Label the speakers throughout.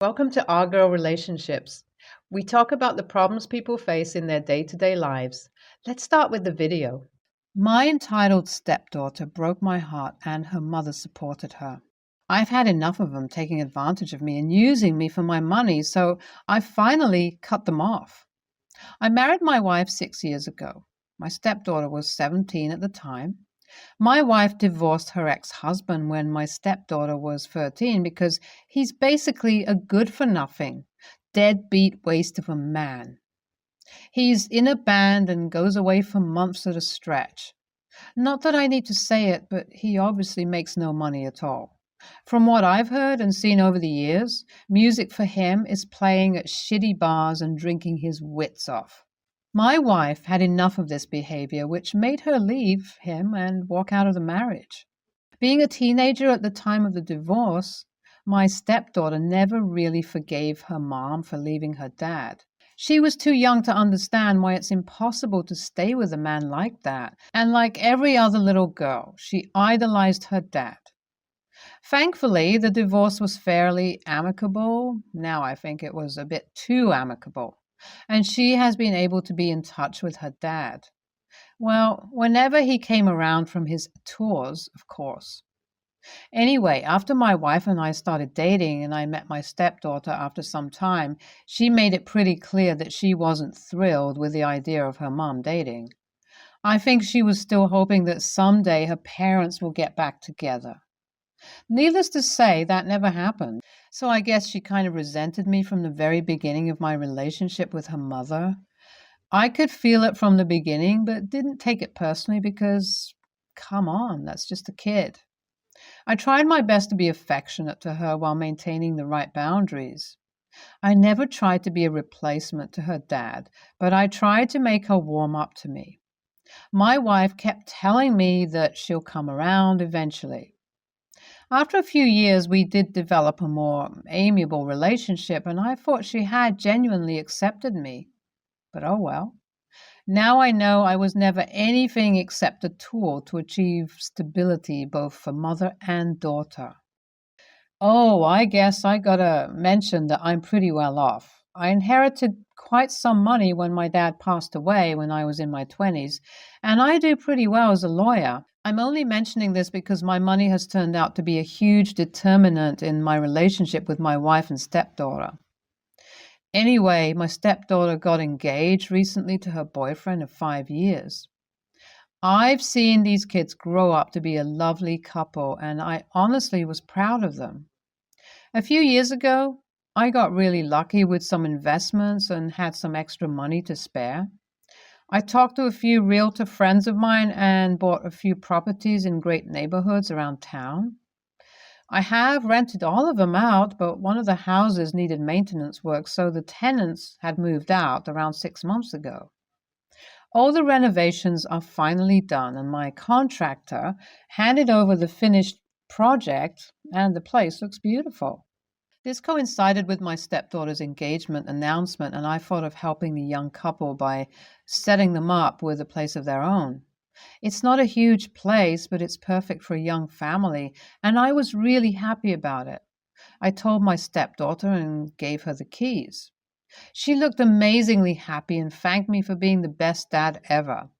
Speaker 1: Welcome to Our Girl Relationships. We talk about the problems people face in their day-to-day lives. Let's start with the video. My entitled stepdaughter broke my heart and her mother supported her. I've had enough of them taking advantage of me and using me for my money, so I finally cut them off. I married my wife 6 years ago. My stepdaughter was 17 at the time. My wife divorced her ex-husband when my stepdaughter was 13 because he's basically a good-for-nothing, deadbeat waste of a man. He's in a band and goes away for months at a stretch. Not that I need to say it, but he obviously makes no money at all. From what I've heard and seen over the years, music for him is playing at shitty bars and drinking his wits off. My wife had enough of this behavior, which made her leave him and walk out of the marriage. Being a teenager at the time of the divorce, my stepdaughter never really forgave her mom for leaving her dad. She was too young to understand why it's impossible to stay with a man like that, and like every other little girl, she idolized her dad. Thankfully, the divorce was fairly amicable. Now I think it was a bit too amicable. And she has been able to be in touch with her dad. Well, whenever he came around from his tours, of course. Anyway, after my wife and I started dating and I met my stepdaughter after some time, she made it pretty clear that she wasn't thrilled with the idea of her mom dating. I think she was still hoping that someday her parents will get back together. Needless to say, that never happened. So I guess she kind of resented me from the very beginning of my relationship with her mother. I could feel it from the beginning, but didn't take it personally because, come on, that's just a kid. I tried my best to be affectionate to her while maintaining the right boundaries. I never tried to be a replacement to her dad, but I tried to make her warm up to me. My wife kept telling me that she'll come around eventually. After a few years, we did develop a more amiable relationship, and I thought she had genuinely accepted me. But oh well. Now I know I was never anything except a tool to achieve stability both for mother and daughter. Oh, I guess I gotta mention that I'm pretty well off. I inherited quite some money when my dad passed away when I was in my 20s, and I do pretty well as a lawyer. I'm only mentioning this because my money has turned out to be a huge determinant in my relationship with my wife and stepdaughter. Anyway, my stepdaughter got engaged recently to her boyfriend of 5 years. I've seen these kids grow up to be a lovely couple, and I honestly was proud of them. A few years ago, I got really lucky with some investments and had some extra money to spare. I talked to a few realtor friends of mine and bought a few properties in great neighborhoods around town. I have rented all of them out, but one of the houses needed maintenance work, so the tenants had moved out around 6 months ago. All the renovations are finally done, and my contractor handed over the finished project, and the place looks beautiful. This coincided with my stepdaughter's engagement announcement, and I thought of helping the young couple by setting them up with a place of their own. It's not a huge place, but it's perfect for a young family, and I was really happy about it. I told my stepdaughter and gave her the keys. She looked amazingly happy and thanked me for being the best dad ever.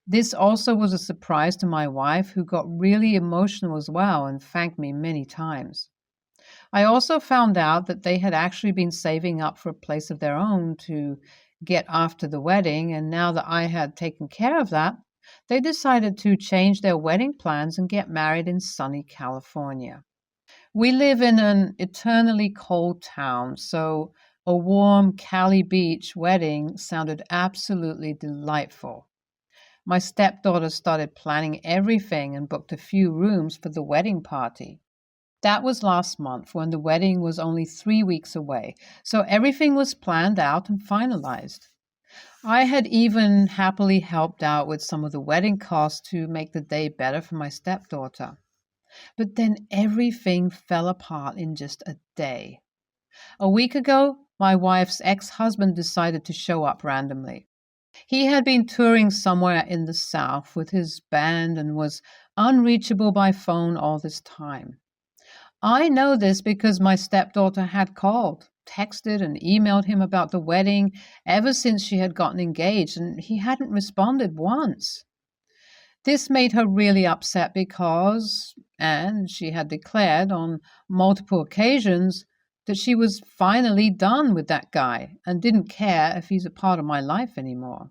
Speaker 1: This also was a surprise to my wife, who got really emotional as well and thanked me many times. I also found out that they had actually been saving up for a place of their own to get after the wedding, and now that I had taken care of that, they decided to change their wedding plans and get married in sunny California. We live in an eternally cold town, so a warm Cali Beach wedding sounded absolutely delightful. My stepdaughter started planning everything and booked a few rooms for the wedding party. That was last month when the wedding was only 3 weeks away, so everything was planned out and finalized. I had even happily helped out with some of the wedding costs to make the day better for my stepdaughter. But then everything fell apart in just a day. A week ago, my wife's ex-husband decided to show up randomly. He had been touring somewhere in the South with his band and was unreachable by phone all this time. I know this because my stepdaughter had called, texted, and emailed him about the wedding ever since she had gotten engaged, and he hadn't responded once. This made her really upset because, and she had declared on multiple occasions, that she was finally done with that guy and didn't care if he's a part of my life anymore.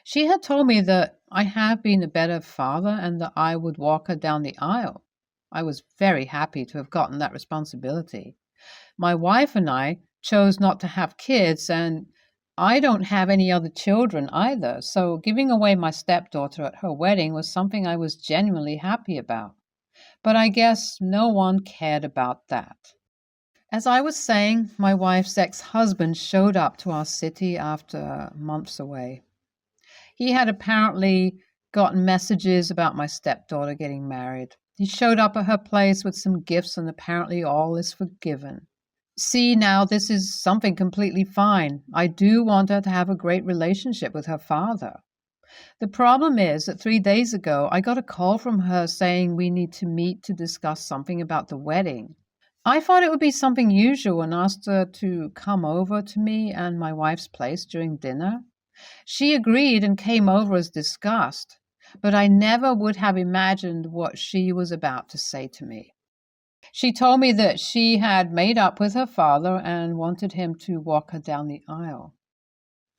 Speaker 1: She had told me that I have been a better father and that I would walk her down the aisle. I was very happy to have gotten that responsibility. My wife and I chose not to have kids, and I don't have any other children either, so giving away my stepdaughter at her wedding was something I was genuinely happy about. But I guess no one cared about that. As I was saying, my wife's ex-husband showed up to our city after months away. He had apparently gotten messages about my stepdaughter getting married. He showed up at her place with some gifts, and apparently all is forgiven. See, now this is something completely fine. I do want her to have a great relationship with her father. The problem is that 3 days ago, I got a call from her saying we need to meet to discuss something about the wedding. I thought it would be something usual and asked her to come over to me and my wife's place during dinner. She agreed and came over as discussed, but I never would have imagined what she was about to say to me. She told me that she had made up with her father and wanted him to walk her down the aisle.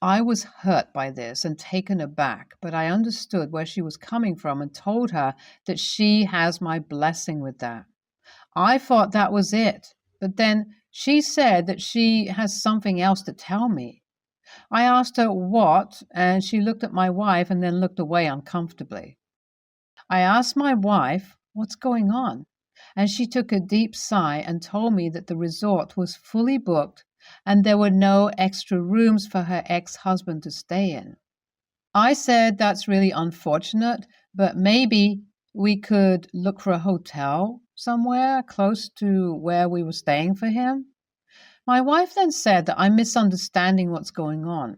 Speaker 1: I was hurt by this and taken aback, but I understood where she was coming from and told her that she has my blessing with that. I thought that was it, but then she said that she has something else to tell me. I asked her what, and she looked at my wife and then looked away uncomfortably. I asked my wife, "What's going on?" And she took a deep sigh and told me that the resort was fully booked and there were no extra rooms for her ex-husband to stay in. I said that's really unfortunate, but maybe we could look for a hotel somewhere close to where we were staying for him. My wife then said that I'm misunderstanding what's going on.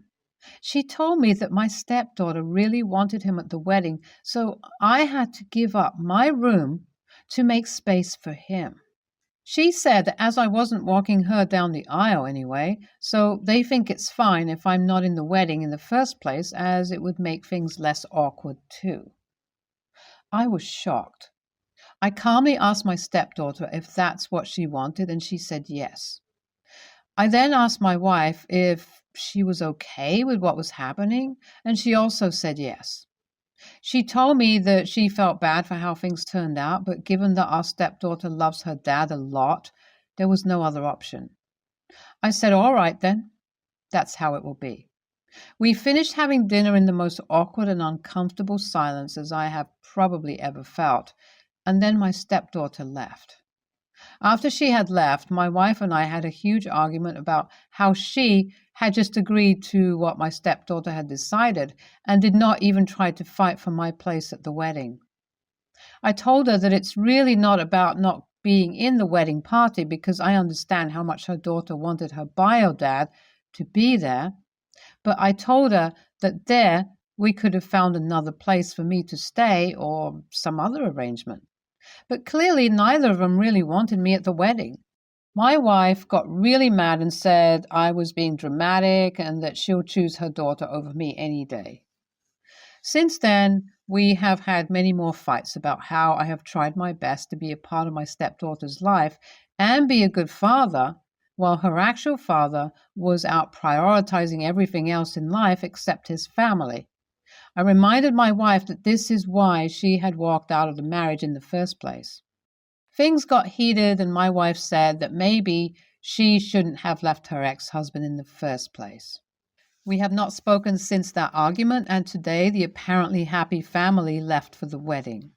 Speaker 1: She told me that my stepdaughter really wanted him at the wedding, so I had to give up my room to make space for him. She said that as I wasn't walking her down the aisle anyway, so they think it's fine if I'm not in the wedding in the first place, as it would make things less awkward too. I was shocked. I calmly asked my stepdaughter if that's what she wanted, and she said yes. I then asked my wife if she was okay with what was happening, and she also said yes. She told me that she felt bad for how things turned out, but given that our stepdaughter loves her dad a lot, there was no other option. I said, all right then, that's how it will be. We finished having dinner in the most awkward and uncomfortable silence as I have probably ever felt, and then my stepdaughter left. After she had left, my wife and I had a huge argument about how she had just agreed to what my stepdaughter had decided and did not even try to fight for my place at the wedding. I told her that it's really not about not being in the wedding party because I understand how much her daughter wanted her bio dad to be there, but I told her that there we could have found another place for me to stay or some other arrangement. But clearly neither of them really wanted me at the wedding. My wife got really mad and said I was being dramatic and that she'll choose her daughter over me any day. Since then, we have had many more fights about how I have tried my best to be a part of my stepdaughter's life and be a good father, while her actual father was out prioritizing everything else in life except his family. I reminded my wife that this is why she had walked out of the marriage in the first place. Things got heated, and my wife said that maybe she shouldn't have left her ex-husband in the first place. We have not spoken since that argument, and today the apparently happy family left for the wedding.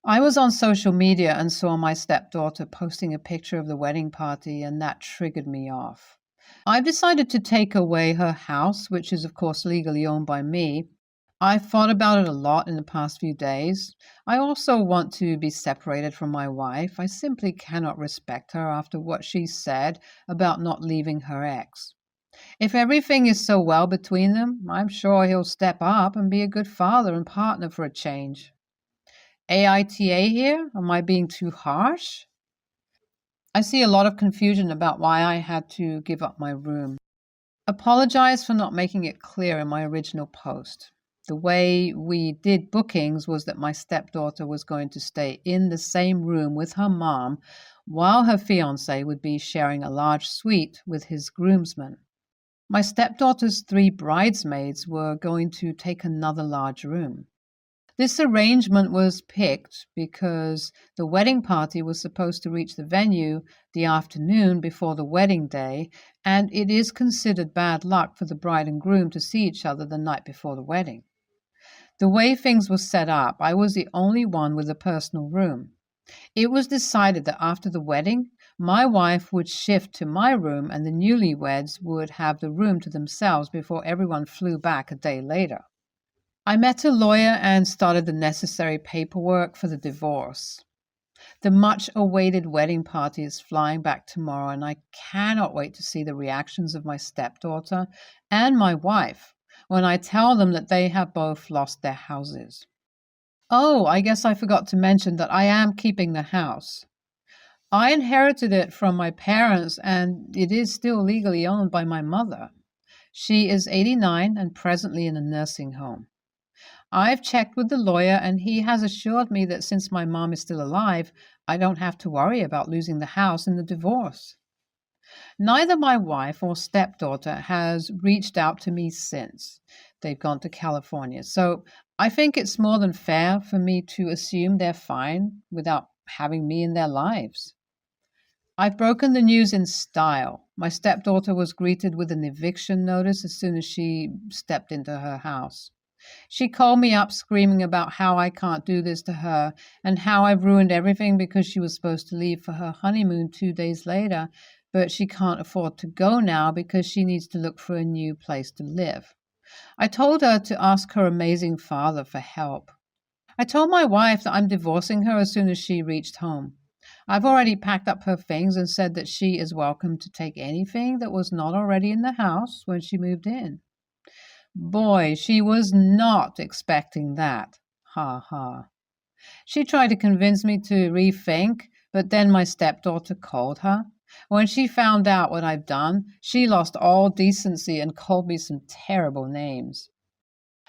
Speaker 1: I was on social media and saw my stepdaughter posting a picture of the wedding party, and that triggered me off. I've decided to take away her house, which is of course legally owned by me. I've thought about it a lot in the past few days. I also want to be separated from my wife. I simply cannot respect her after what she said about not leaving her ex. If everything is so well between them, I'm sure he'll step up and be a good father and partner for a change. AITA here? Am I being too harsh? I see a lot of confusion about why I had to give up my room. Apologize for not making it clear in my original post. The way we did bookings was that my stepdaughter was going to stay in the same room with her mom while her fiance would be sharing a large suite with his groomsmen. My stepdaughter's 3 bridesmaids were going to take another large room. This arrangement was picked because the wedding party was supposed to reach the venue the afternoon before the wedding day, and it is considered bad luck for the bride and groom to see each other the night before the wedding. The way things were set up, I was the only one with a personal room. It was decided that after the wedding, my wife would shift to my room and the newlyweds would have the room to themselves before everyone flew back a day later. I met a lawyer and started the necessary paperwork for the divorce. The much-awaited wedding party is flying back tomorrow, and I cannot wait to see the reactions of my stepdaughter and my wife when I tell them that they have both lost their houses. Oh, I guess I forgot to mention that I am keeping the house. I inherited it from my parents, and it is still legally owned by my mother. She is 89 and presently in a nursing home. I've checked with the lawyer, and he has assured me that since my mom is still alive, I don't have to worry about losing the house in the divorce. Neither my wife or stepdaughter has reached out to me since. They've gone to California, so I think it's more than fair for me to assume they're fine without having me in their lives. I've broken the news in style. My stepdaughter was greeted with an eviction notice as soon as she stepped into her house. She called me up screaming about how I can't do this to her and how I've ruined everything because she was supposed to leave for her honeymoon 2 days later, but she can't afford to go now because she needs to look for a new place to live. I told her to ask her amazing father for help. I told my wife that I'm divorcing her as soon as she reached home. I've already packed up her things and said that she is welcome to take anything that was not already in the house when she moved in. Boy, she was not expecting that. Ha ha. She tried to convince me to rethink, but then my stepdaughter called her. When she found out what I've done, she lost all decency and called me some terrible names.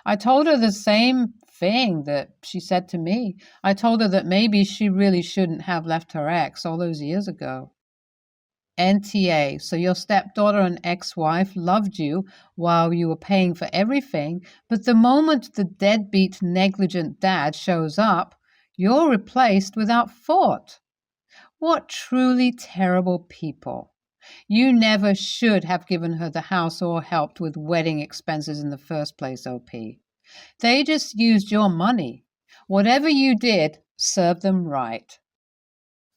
Speaker 1: I told her the same thing that she said to me. I told her that maybe she really shouldn't have left her ex all those years ago. NTA, so your stepdaughter and ex-wife loved you while you were paying for everything, but the moment the deadbeat, negligent dad shows up, you're replaced without thought. What truly terrible people. You never should have given her the house or helped with wedding expenses in the first place, OP. They just used your money. Whatever you did, serve them right.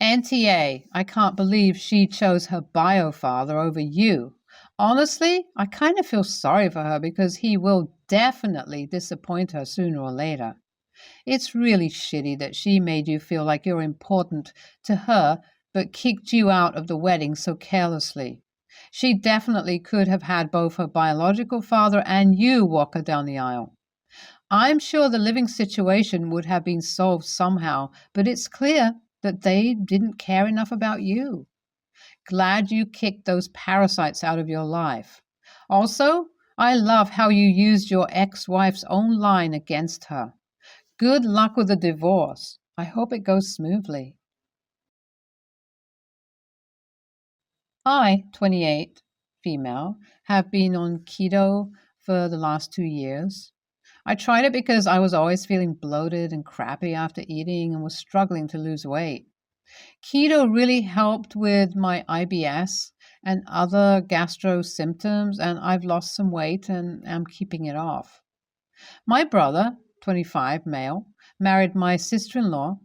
Speaker 1: NTA, I can't believe she chose her bio father over you. Honestly, I kind of feel sorry for her because he will definitely disappoint her sooner or later. It's really shitty that she made you feel like you're important to her but kicked you out of the wedding so carelessly. She definitely could have had both her biological father and you walk her down the aisle. I'm sure the living situation would have been solved somehow, but it's clear that they didn't care enough about you. Glad you kicked those parasites out of your life. Also, I love how you used your ex-wife's own line against her. Good luck with the divorce. I hope it goes smoothly. I, 28, female, have been on keto for the last 2 years. I tried it because I was always feeling bloated and crappy after eating and was struggling to lose weight. Keto really helped with my IBS and other gastro symptoms, and I've lost some weight and am keeping it off. My brother, 25, male, married my sister-in-law,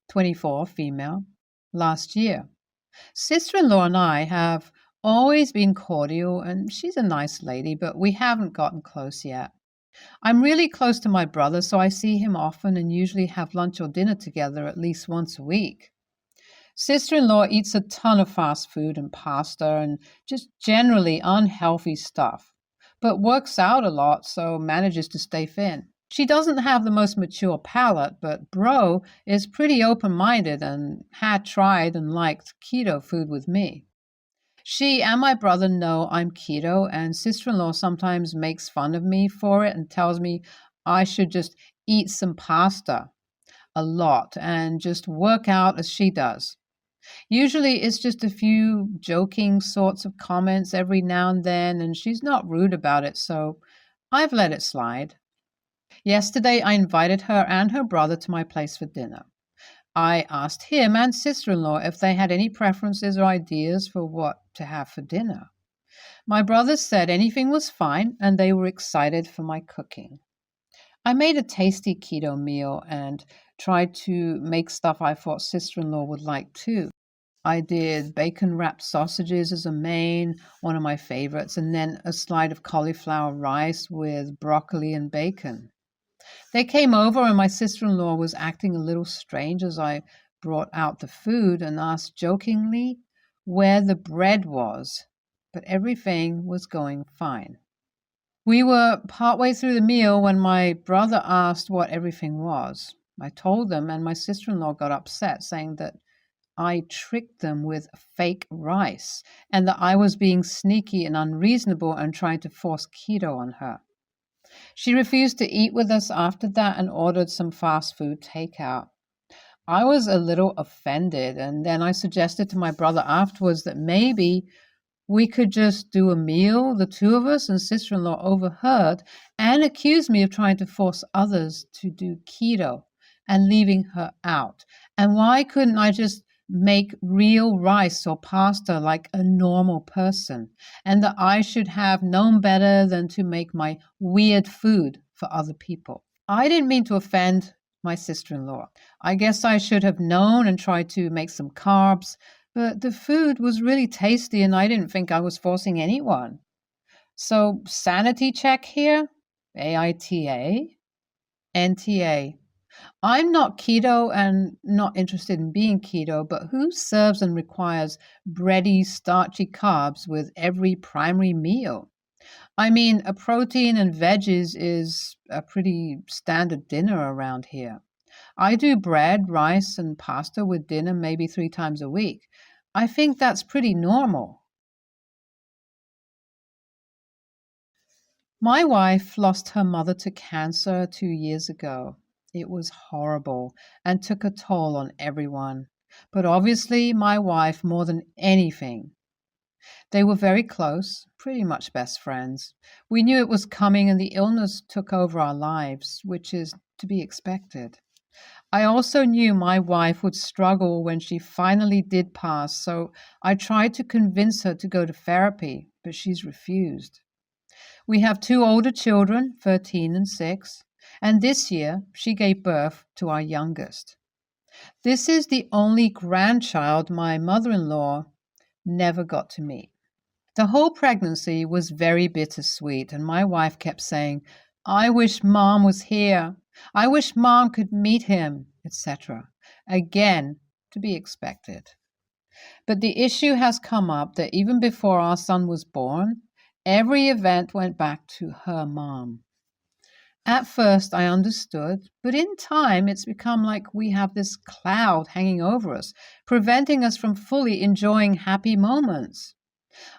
Speaker 1: 24, female, last year. Sister-in-law and I have always been cordial, and she's a nice lady, but we haven't gotten close yet. I'm really close to my brother, so I see him often and usually have lunch or dinner together at least once a week. Sister-in-law eats a ton of fast food and pasta and just generally unhealthy stuff, but works out a lot, so manages to stay thin. She doesn't have the most mature palate, but Bro is pretty open-minded and had tried and liked keto food with me. She and my brother know I'm keto, and sister-in-law sometimes makes fun of me for it and tells me I should just eat some pasta a lot and just work out as she does. Usually it's just a few joking sorts of comments every now and then, and she's not rude about it, so I've let it slide. Yesterday, I invited her and her brother to my place for dinner. I asked him and sister-in-law if they had any preferences or ideas for what to have for dinner. My brothers said anything was fine, and they were excited for my cooking. I made a tasty keto meal and tried to make stuff I thought sister-in-law would like too. I did bacon-wrapped sausages as a main, one of my favorites, and then a slide of cauliflower rice with broccoli and bacon. They came over, and my sister-in-law was acting a little strange as I brought out the food and asked jokingly where the bread was, but everything was going fine. We were partway through the meal when my brother asked what everything was. I told them, and my sister-in-law got upset, saying that I tricked them with fake rice and that I was being sneaky and unreasonable and trying to force keto on her. She refused to eat with us after that and ordered some fast food takeout. I was a little offended, and then I suggested to my brother afterwards that maybe we could just do a meal, the two of us, and sister-in-law overheard and accused me of trying to force others to do keto and leaving her out. And why couldn't I just make real rice or pasta like a normal person, and that I should have known better than to make my weird food for other people? I didn't mean to offend my sister-in-law. I guess I should have known and tried to make some carbs, but the food was really tasty and I didn't think I was forcing anyone. So, sanity check here? AITA? NTA. I'm not keto and not interested in being keto, but who serves and requires bready, starchy carbs with every primary meal? I mean, a protein and veggies is a pretty standard dinner around here. I do bread, rice, and pasta with dinner maybe 3 times a week. I think that's pretty normal. My wife lost her mother to cancer 2 years ago. It was horrible and took a toll on everyone, but obviously my wife more than anything. They were very close, pretty much best friends. We knew it was coming and the illness took over our lives, which is to be expected. I also knew my wife would struggle when she finally did pass, so I tried to convince her to go to therapy, but she's refused. We have 2 older children, 13 and 6, and this year she gave birth to our youngest. This is the only grandchild my mother-in-law never got to meet. The whole pregnancy was very bittersweet, and my wife kept saying, I wish Mom was here. I wish Mom could meet him, etc. Again, to be expected. But the issue has come up that even before our son was born, every event went back to her mom. At first, I understood, but in time, it's become like we have this cloud hanging over us, preventing us from fully enjoying happy moments.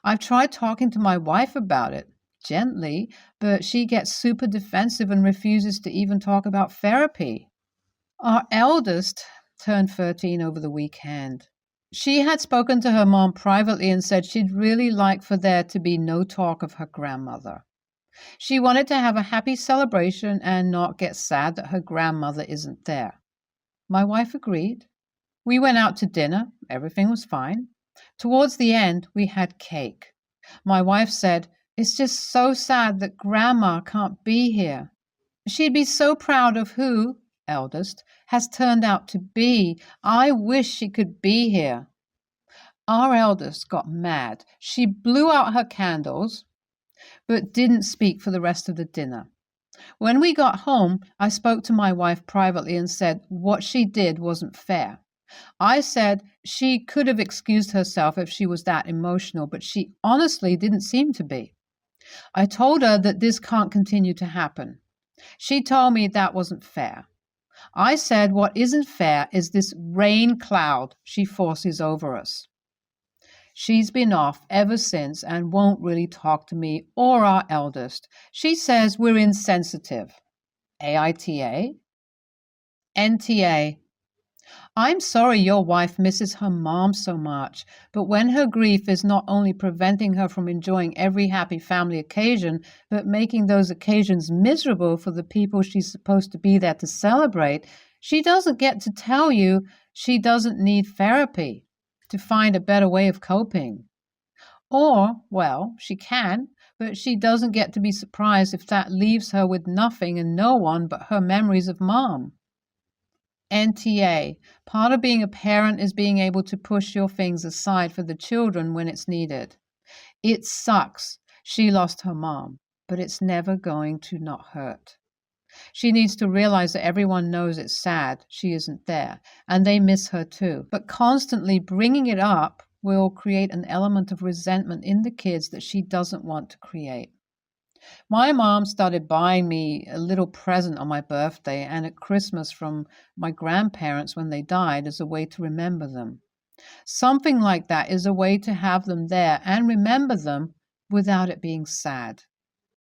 Speaker 1: I've tried talking to my wife about it, gently, but she gets super defensive and refuses to even talk about therapy. Our eldest turned 13 over the weekend. She had spoken to her mom privately and said she'd really like for there to be no talk of her grandmother. She wanted to have a happy celebration and not get sad that her grandmother isn't there. My wife agreed. We went out to dinner. Everything was fine. Towards the end, we had cake. My wife said, It's just so sad that Grandma can't be here. She'd be so proud of who, eldest, has turned out to be. I wish she could be here. Our eldest got mad. She blew out her candles, but didn't speak for the rest of the dinner. When we got home, I spoke to my wife privately and said what she did wasn't fair. I said she could have excused herself if she was that emotional, but she honestly didn't seem to be. I told her that this can't continue to happen. She told me that wasn't fair. I said what isn't fair is this rain cloud she forces over us. She's been off ever since and won't really talk to me or our eldest. She says we're insensitive. AITA? NTA. I'm sorry your wife misses her mom so much, but when her grief is not only preventing her from enjoying every happy family occasion, but making those occasions miserable for the people she's supposed to be there to celebrate, she doesn't get to tell you she doesn't need therapy to find a better way of coping. Or, well, she can, but she doesn't get to be surprised if that leaves her with nothing and no one but her memories of mom. NTA. Part of being a parent is being able to push your things aside for the children when it's needed. It sucks. She lost her mom, but it's never going to not hurt. She needs to realize that everyone knows it's sad she isn't there, and they miss her too. But constantly bringing it up will create an element of resentment in the kids that she doesn't want to create. My mom started buying me a little present on my birthday and at Christmas from my grandparents when they died as a way to remember them. Something like that is a way to have them there and remember them without it being sad.